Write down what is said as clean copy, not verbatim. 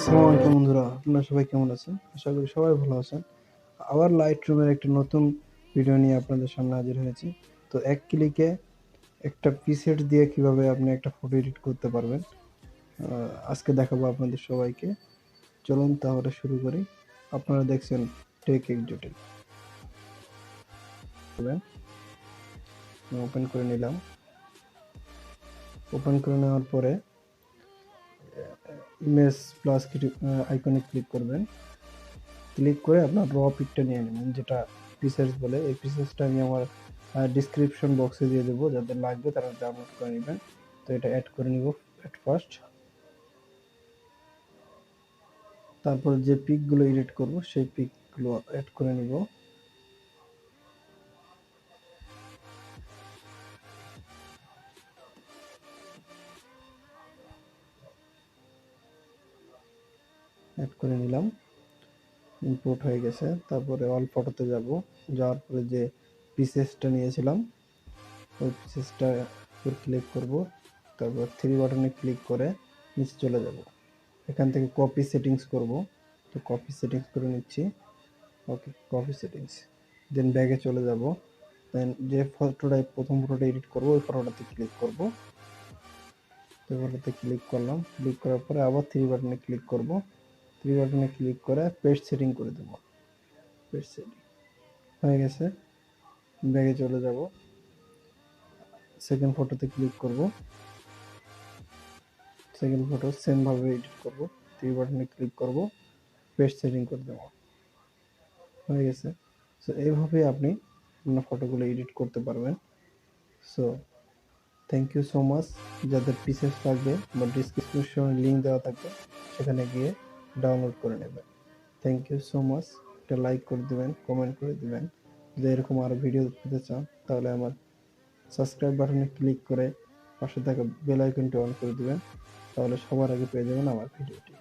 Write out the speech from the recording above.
আসসালামু আলাইকুম বন্ধুরা, আপনারা সবাই কেমন আছেন? আশা করি সবাই ভালো আছেন। আবার লাইটরুমের একটা নতুন ভিডিও নিয়ে আপনাদের সামনে হাজির হয়েছি। তো এক ক্লিকে একটা প্রিসেট দিয়ে কিভাবে আপনি একটা ফটো এডিট করতে পারবেন আজকে দেখাবো আপনাদের সবাইকে। চলুন তাহলে শুরু করি। আপনারা দেখছেন টেক এক্সোটিক। ওপেন করে নিলাম। ওপেন করে নেওয়ার পরে ইমেজ প্লাস আইকনে ক্লিক করবেন। ক্লিক করে আপনার র পিকটা নিয়ে নেবেন, যেটা পিসেস বলে। এই পিসেসটা আমি আমার ডিসক্রিপশন বক্সে দিয়ে দেবো, যাদের লাগবে তারা ডাউনলোড করে নেবেন। তো এটা অ্যাড করে নিব অ্যাট ফার্স্ট। তারপর যে পিকগুলো এডিট করব সেই পিকগুলো অ্যাড করে নিব। অ্যাড করে নিলাম, ইম্পোর্ট হয়ে গেছে। তারপরে অল ফটোতে যাব, যাওয়ার পরে যে পিসেসটা নিয়েছিলাম ওই পিসেসটা ক্লিক করব। তারপর থ্রি বাটনে ক্লিক করে নিচে চলে যাব। এখান থেকে কপি সেটিংস করব। তো কপি সেটিংস করে নিচ্ছি। ওকে, কপি সেটিংস। দেন ব্যাগে চলে যাব। দেন যে প্রথম ফটোটা এডিট করব ওই ফটোটাতে ক্লিক করব। ওই ফটোতে ক্লিক করলাম। ক্লিক করার পরে আবার থ্রি বাটনে ক্লিক করব। থ্রি বাটনে ক্লিক করে পেস্ট সেটিং করে দেব। পেস্ট সেটিং হয়ে গেছে। ব্যাগে চলে যাব। সেকেন্ড ফটোতে ক্লিক করব। সেকেন্ড ফটো সেম ভাবে এডিট করব। থ্রি বাটনে ক্লিক করব, পেস্ট সেটিং করে দেব। হয়ে গেছে। সো এইভাবে আপনি আপনার ফটোগুলো এডিট করতে পারবেন। So thank you so much. যাদের পিসেস লাগবে বা ডিসক্রিপশনে লিঙ্ক দেওয়া থাকবে, সেখানে গিয়ে ডাউনলোড করে নেবেন। Thank you so much. একটা লাইক করে দেবেন, কমেন্ট করে দেবেন। যদি এরকম আরও ভিডিও পেতে চান তাহলে আমার সাবস্ক্রাইব বাটনে ক্লিক করে পাশে থাকা বেল আইকনটি অন করে দেবেন, তাহলে সবার আগে পেয়ে যাবেন আমার ভিডিওটি।